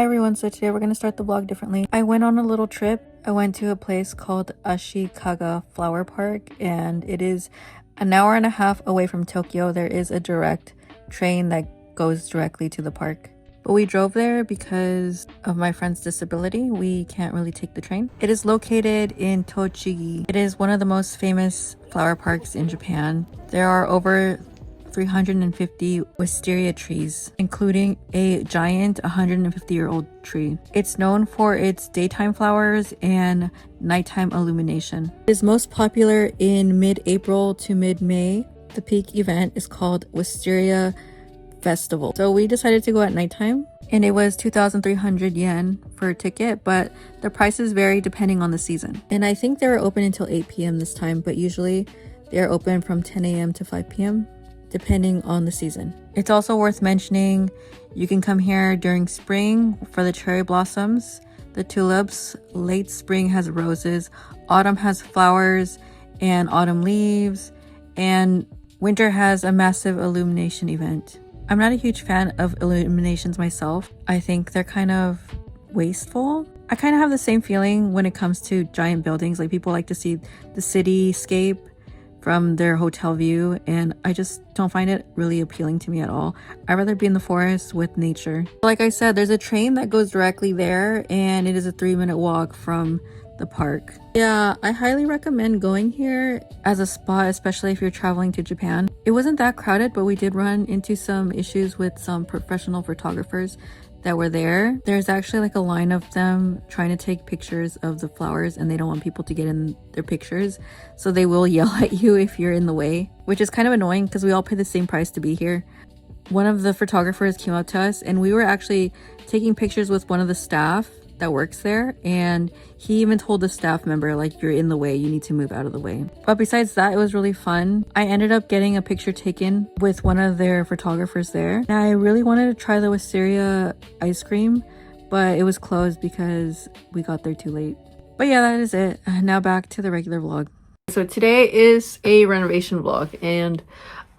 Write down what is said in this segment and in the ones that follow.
everyone, so today we're going to start the vlog differently. I went on a little trip. I went to a place called Ashikaga Flower Park, and it is an hour and a half away from Tokyo. There is a direct train that goes directly to the park. But we drove there because of my friend's disability. We can't really take the train. It is located in Tochigi. It is one of the most famous flower parks in Japan. There are over 350 wisteria trees, including a giant 150-year-old tree. It's known for its daytime flowers and nighttime illumination. It is most popular in mid-April to mid-May. The peak event is called Wisteria Festival. So we decided to go at nighttime, and it was 2,300 yen for a ticket, but the prices vary depending on the season. And I think they were open until 8 p.m. this time, but usually they're open from 10 a.m. to 5 p.m. depending on the season. It's also worth mentioning you can come here during spring for the cherry blossoms, the tulips. Late spring has roses, autumn has flowers and autumn leaves, and winter has a massive illumination event. I'm not a huge fan of illuminations myself. I think they're kind of wasteful. I kind of have the same feeling when it comes to giant buildings. Like, people like to see the cityscape from their hotel view, and I just don't find it really appealing to me at all. I'd rather be in the forest with nature. Like I said, there's a train that goes directly there, and it is a 3-minute walk from the park. Yeah, I highly recommend going here as a spot, especially if you're traveling to Japan. It wasn't that crowded, but we did run into some issues with some professional photographers that were there. There's actually like a line of them trying to take pictures of the flowers, and they don't want people to get in their pictures, so they will yell at you if you're in the way, which is kind of annoying because we all pay the same price to be here. One of the photographers came up to us, and we were actually taking pictures with one of the staff that works there, and he even told the staff member, like, you're in the way, you need to move out of the way. But besides that, it was really fun. I ended up getting a picture taken with one of their photographers there, and I really wanted to try the wisteria ice cream, but it was closed because we got there too late. But yeah, that is it. Now back to the regular vlog. So today is a renovation vlog, and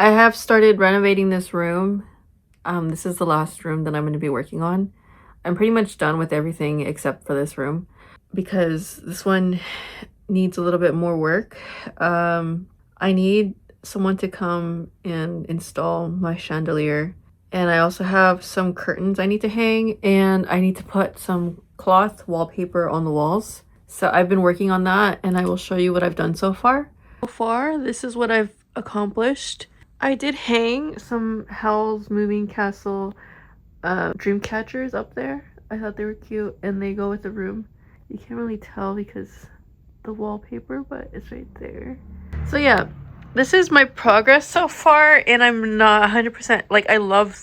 I have started renovating this room. This is the last room that I'm going to be working on. I'm pretty much done with everything except for this room because this one needs a little bit more work. I need someone to come and install my chandelier, and I also have some curtains I need to hang, and I need to put some cloth wallpaper on the walls. So I've been working on that, and I will show you what I've done so far. This is what I've accomplished. I did hang some Howl's Moving Castle dream catchers up there. I thought they were cute, and they go with the room. You can't really tell because the wallpaper, but it's right there. So yeah, this is my progress so far, and I'm not 100%. Like, I love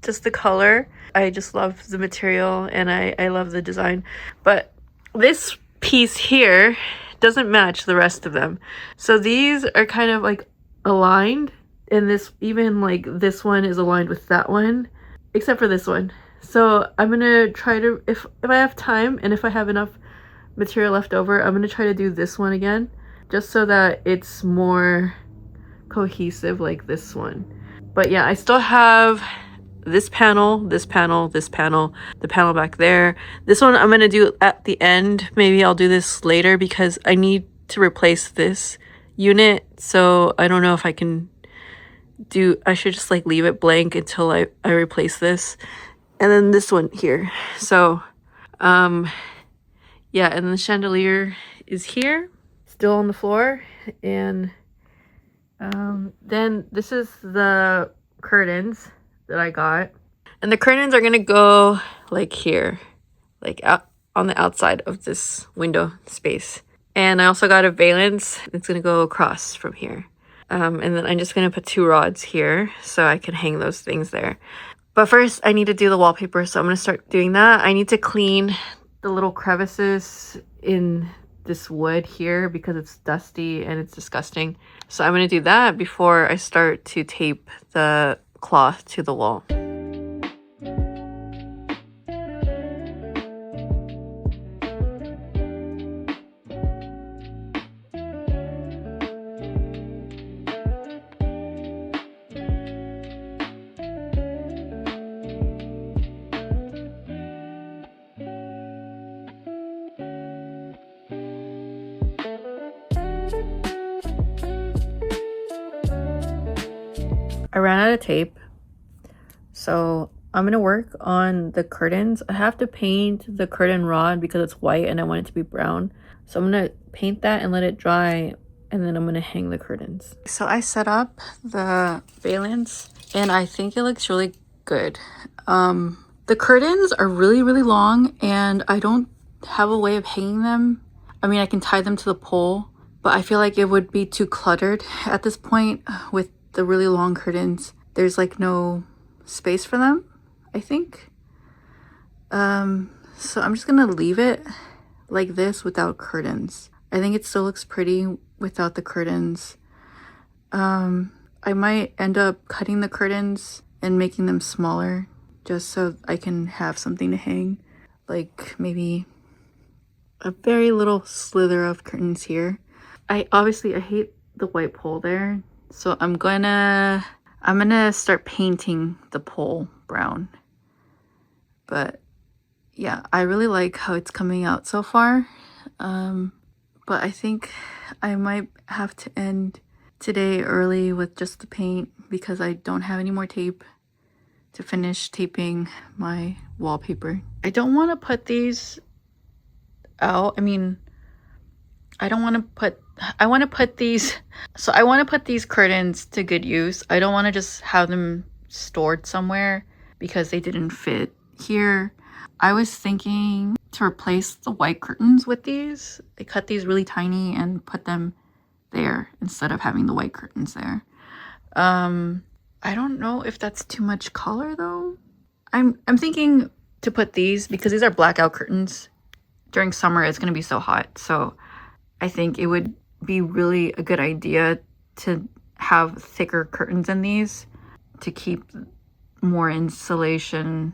just the color. I just love the material, and I love the design, but this piece here doesn't match the rest of them. So these are kind of like aligned, and this, even like this one is aligned with that one, except for this one. So I'm gonna try to, if I have time and if I have enough material left over, I'm gonna try to do this one again, just so that it's more cohesive like this one. But yeah, I still have this panel, this panel, this panel, the panel back there. This one I'm gonna do at the end. Maybe I'll do this later because I need to replace this unit. So I don't know if I can I should just like leave it blank until I replace this. And then this one here. So yeah, and the chandelier is here, still on the floor. And then this is the curtains that I got, and the curtains are gonna go like here, like out on the outside of this window space. And I also got a valance. It's gonna go across from here. And then I'm just gonna put 2 rods here so I can hang those things there. But first I need to do the wallpaper, so I'm gonna start doing that. I need to clean the little crevices in this wood here because it's dusty and it's disgusting. So I'm gonna do that before I start to tape the cloth to the wall. I ran out of tape, so I'm gonna work on the curtains. I have to paint the curtain rod because it's white and I want it to be brown. So I'm gonna paint that and let it dry, and then I'm gonna hang the curtains. So I set up the valance and I think it looks really good. The curtains are really, really long and I don't have a way of hanging them. I mean, I can tie them to the pole, but I feel like it would be too cluttered at this point with the really long curtains. There's like no space for them, I think. So I'm just gonna leave it like this without curtains. I think it still looks pretty without the curtains. I might end up cutting the curtains and making them smaller just so I can have something to hang, like maybe a very little slither of curtains here. I hate the white pole there, so I'm gonna start painting the pole brown. But yeah, I really like how it's coming out so far. But I think I might have to end today early with just the paint because I don't have any more tape to finish taping my wallpaper. I don't want to put these out. I mean, I want to put these curtains to good use. I don't want to just have them stored somewhere because they didn't fit here. I was thinking to replace the white curtains with these. I cut these really tiny and put them there instead of having the white curtains there. I don't know if that's too much color though. I'm thinking to put these because these are blackout curtains. During summer it's going to be so hot, so I think it would be really a good idea to have thicker curtains in these to keep more insulation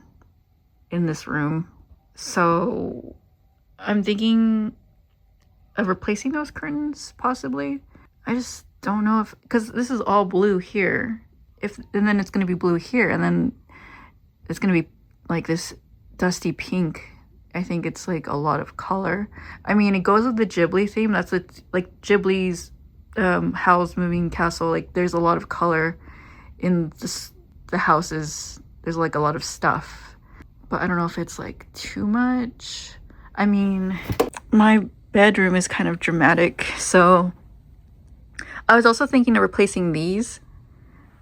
in this room. So I'm thinking of replacing those curtains possibly. I just don't know if, because this is all blue here, and then it's going to be blue here, and then it's going to be like this dusty pink. I think it's like a lot of color. I mean, it goes with the Ghibli theme. That's like Ghibli's Howl's Moving Castle. Like there's a lot of color in the houses. There's like a lot of stuff, but I don't know if it's like too much. I mean, my bedroom is kind of dramatic, so I was also thinking of replacing these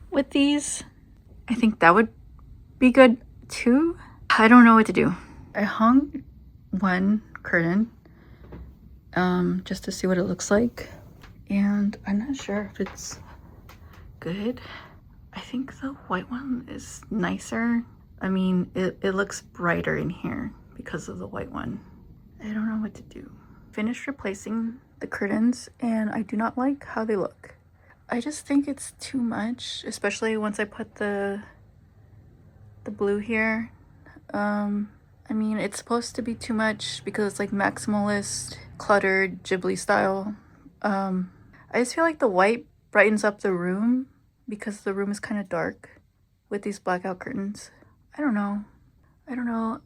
with these. I think that would be good too. I don't know what to do. I hung one curtain just to see what it looks like, and I'm not sure if it's good. I think the white one is nicer. I mean, it looks brighter in here because of the white one. I don't know what to do. Finished replacing the curtains and I do not like how they look. I just think it's too much, especially once I put the blue here. I mean, it's supposed to be too much because it's like maximalist, cluttered, Ghibli style. I just feel like the white brightens up the room because the room is kind of dark with these blackout curtains. I don't know.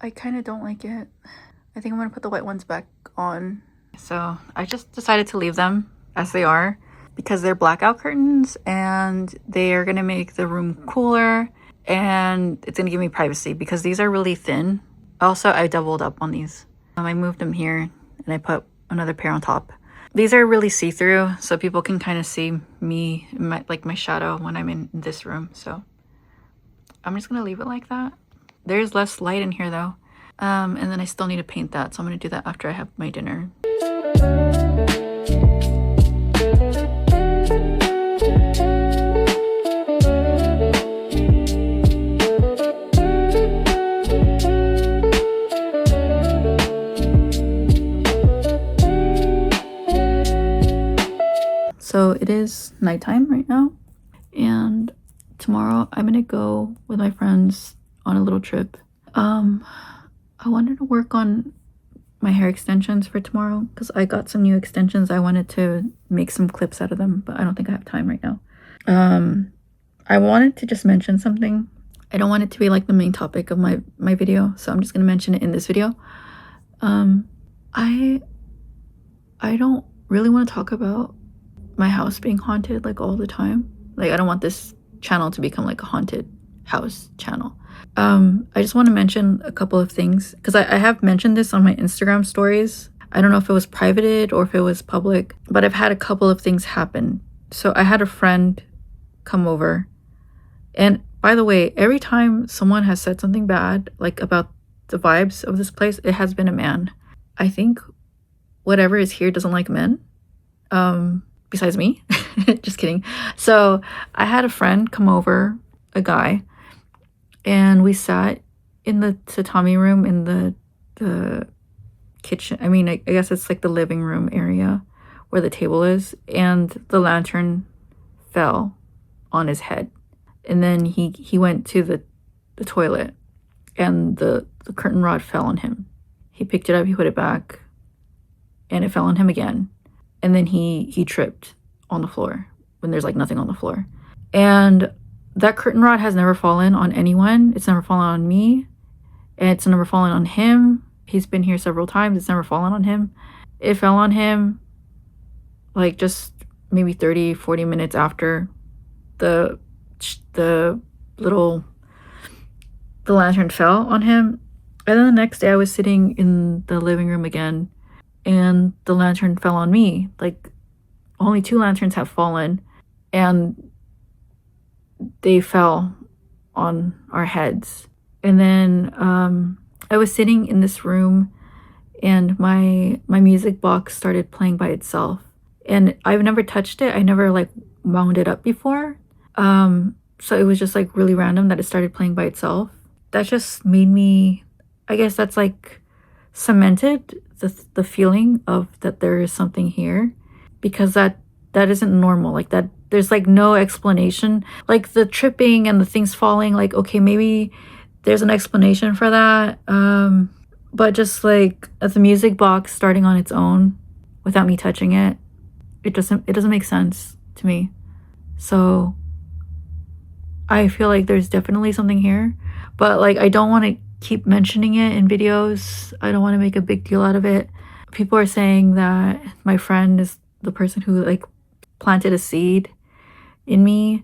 I kind of don't like it. I think I'm gonna put the white ones back on. So I just decided to leave them as they are because they're blackout curtains and they are gonna make the room cooler and it's gonna give me privacy because these are really thin. Also, I doubled up on these. I moved them here and I put another pair on top. These are really see-through, so people can kind of see me, my shadow when I'm in this room. So I'm just gonna leave it like that. There's less light in here though. And then I still need to paint that, so I'm gonna do that after I have my dinner. So it is nighttime right now, and tomorrow I'm gonna go with my friends on a little trip. I wanted to work on my hair extensions for tomorrow because I got some new extensions. I wanted to make some clips out of them, but I don't think I have time right now. I wanted to just mention something. I don't want it to be like the main topic of my video, so I'm just gonna mention it in this video. I don't really want to talk about my house being haunted like all the time. Like I don't want this channel to become like a haunted house channel. I just want to mention a couple of things because I have mentioned this on my Instagram stories. I don't know if it was privated or if it was public, but I've had a couple of things happen. So I had a friend come over, and by the way, every time someone has said something bad, like about the vibes of this place, it has been a man. I think whatever is here doesn't like men. Besides me. Just kidding. So I had a friend come over, a guy, and we sat in the tatami room in the kitchen. I mean, I guess it's like the living room area where the table is, and the lantern fell on his head. And then he went to the toilet, and the curtain rod fell on him. He picked it up, he put it back, and it fell on him again. And then he tripped on the floor when there's like nothing on the floor. And that curtain rod has never fallen on anyone. It's never fallen on me. And it's never fallen on him. He's been here several times. It's never fallen on him. It fell on him like just maybe 30, 40 minutes after the lantern fell on him. And then the next day I was sitting in the living room again, and the lantern fell on me. Like only 2 lanterns have fallen, and they fell on our heads. And then I was sitting in this room, and my music box started playing by itself, and I've never touched it. I never like wound it up before, so it was just like really random that it started playing by itself. That just made me, I guess that's like cemented the feeling of that there is something here, because that isn't normal. Like that there's like no explanation, like the tripping and the things falling, like okay, maybe there's an explanation for that, but just like the music box starting on its own without me touching it, it doesn't make sense to me. So I feel like there's definitely something here, but like I don't want to keep mentioning it in videos. I don't want to make a big deal out of it. People are saying that my friend is the person who like planted a seed in me,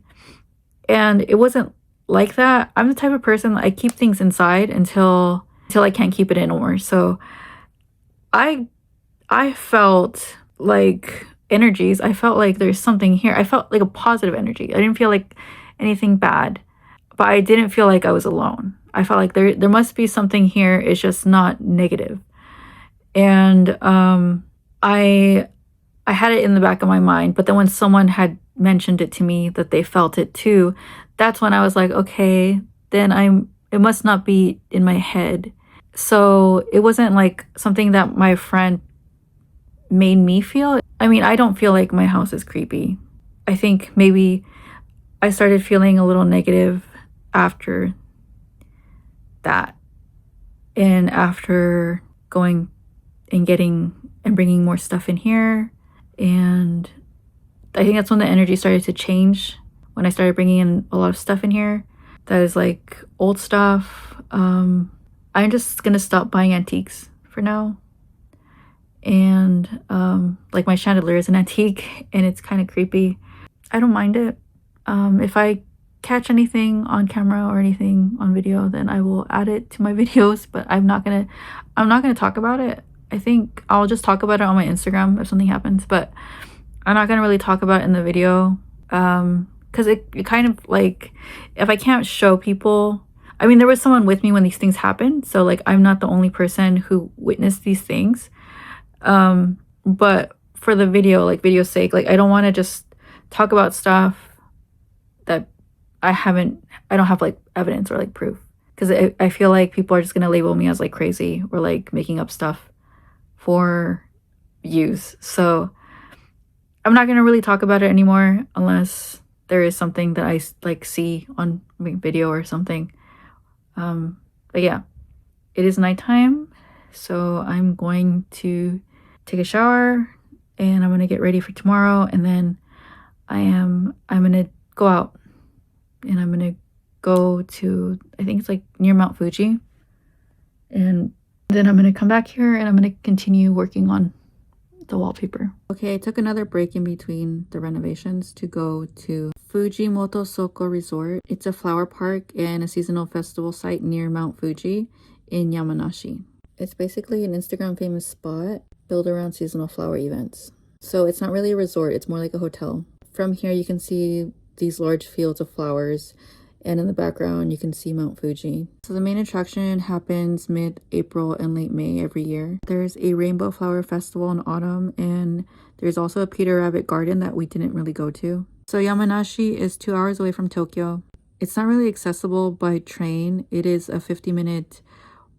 and it wasn't like that. I'm the type of person, I keep things inside until I can't keep it anymore. So I felt like energies. I felt like there's something here. I felt like a positive energy. I didn't feel like anything bad, but I didn't feel like I was alone. I felt like there must be something here. It's just not negative. And I had it in the back of my mind, but then when someone had mentioned it to me that they felt it too, that's when I was like, okay, then it must not be in my head. So it wasn't like something that my friend made me feel. I mean, I don't feel like my house is creepy. I think maybe I started feeling a little negative after that, and after going and getting and bringing more stuff in here. And I think that's when the energy started to change, when I started bringing in a lot of stuff in here that is like old stuff. I'm just gonna stop buying antiques for now. And like my chandelier is an antique and it's kind of creepy. I don't mind it. If I catch anything on camera or anything on video, then I will add it to my videos, but I'm not gonna talk about it. I think I'll just talk about it on my Instagram if something happens, but I'm not gonna really talk about it in the video, because it kind of like, if I can't show people, I mean, there was someone with me when these things happened, so like I'm not the only person who witnessed these things, but for the video, like video's sake, like I don't want to just talk about stuff that I don't have like evidence or like proof, because I feel like people are just gonna label me as like crazy or like making up stuff for views. So I'm not gonna really talk about it anymore unless there is something that I like see on video or something. But yeah, it is nighttime, so I'm going to take a shower and I'm gonna get ready for tomorrow, and then I'm gonna go out and I'm gonna go to, I think it's like near Mount Fuji, and then I'm gonna come back here and I'm gonna continue working on the wallpaper. Okay, I took another break in between the renovations to go to Fujimoto Soko Resort. It's a flower park and a seasonal festival site near Mount Fuji in Yamanashi. It's basically an Instagram famous spot built around seasonal flower events. So it's not really a resort, it's more like a hotel. From here you can see these large fields of flowers, and in the background you can see Mount Fuji. So the main attraction happens mid-April and late May every year. There's a rainbow flower festival in autumn, and there's also a Peter Rabbit garden that we didn't really go to. So Yamanashi is 2 hours away from Tokyo. It's not really accessible by train. It is a 50-minute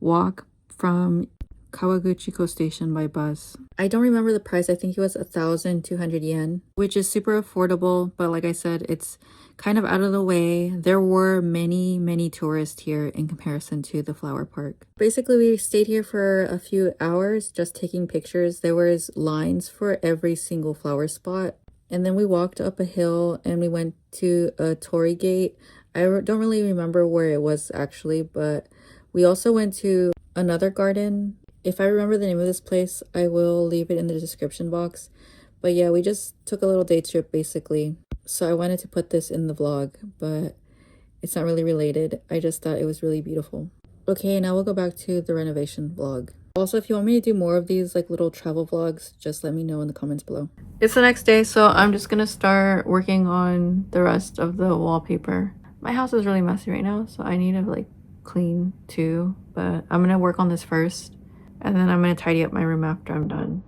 walk from Kawaguchiko Station by bus. I don't remember the price. I think it was 1,200 yen, which is super affordable. But like I said, it's kind of out of the way. There were many tourists here in comparison to the flower park. Basically, we stayed here for a few hours just taking pictures. There was lines for every single flower spot. And then we walked up a hill and we went to a torii gate. I don't really remember where it was actually, but we also went to another garden. If I remember the name of this place, I will leave it in the description box. But yeah, we just took a little day trip basically. So I wanted to put this in the vlog, but it's not really related. I just thought it was really beautiful. Okay, now we'll go back to the renovation vlog. Also, if you want me to do more of these like little travel vlogs, just let me know in the comments below. It's the next day, so I'm just gonna start working on the rest of the wallpaper. My house is really messy right now, so I need to like clean too, but I'm gonna work on this first, and then I'm gonna tidy up my room after I'm done.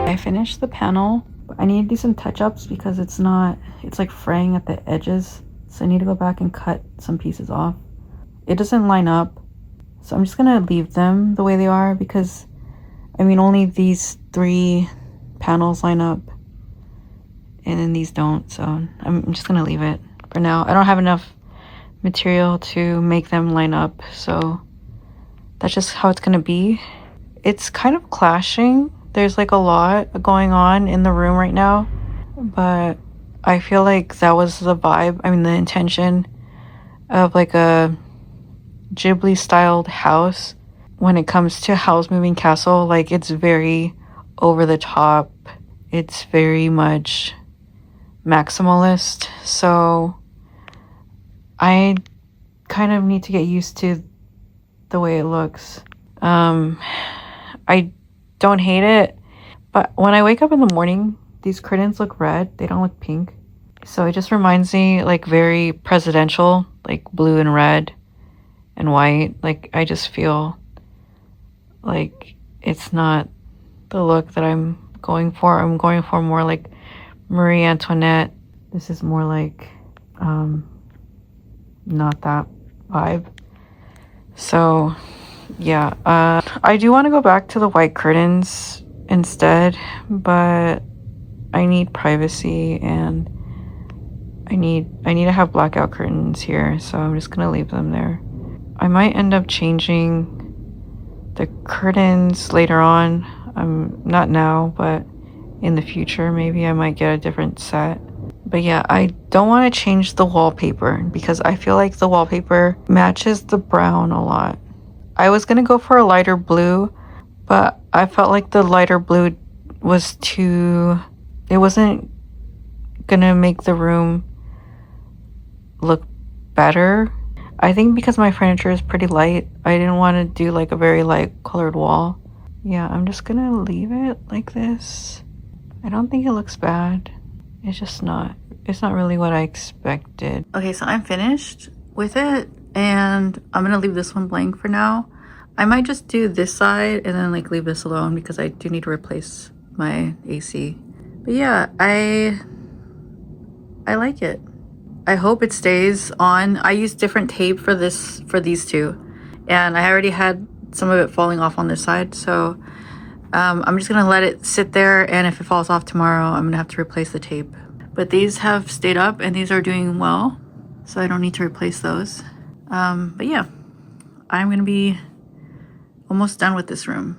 I finished the panel. I need to do some touch-ups because it's like fraying at the edges. So I need to go back and cut some pieces off. It doesn't line up. So I'm just gonna leave them the way they are because, I mean, only these 3 panels line up. And then these don't. So I'm just gonna leave it for now. I don't have enough material to make them line up. So that's just how it's gonna be. It's kind of clashing. There's like a lot going on in the room right now, but I feel like that was the vibe. I mean, the intention of like a Ghibli styled house. When it comes to house moving castle, like it's very over the top. It's very much maximalist. So I kind of need to get used to the way it looks. I don't hate it, but when I wake up in the morning, these curtains look red. They don't look pink. So it just reminds me like very presidential, like blue and red and white. Like I just feel like it's not the look that I'm going for. I'm going for more like Marie Antoinette. This is more like not that vibe. So yeah, I do want to go back to the white curtains instead, but I need privacy and I need to have blackout curtains here, so I'm just gonna leave them there. I might end up changing the curtains later on. Not now, but in the future maybe I might get a different set. But yeah, I don't want to change the wallpaper because I feel like the wallpaper matches the brown a lot. I was gonna go for a lighter blue, but I felt like the lighter blue was it wasn't gonna make the room look better. I think because my furniture is pretty light, I didn't want to do like a very light colored wall. Yeah, I'm just gonna leave it like this. I don't think it looks bad. It's not really what I expected. Okay, so I'm finished with it and I'm gonna leave this one blank for now. I might just do this side and then like leave this alone because I do need to replace my AC. But yeah, I like it. I hope it stays on. I used different tape for these two, and I already had some of it falling off on this side, so I'm just gonna let it sit there, and if it falls off tomorrow, I'm gonna have to replace the tape. But these have stayed up and these are doing well, so I don't need to replace those. But yeah, I'm gonna be almost done with this room.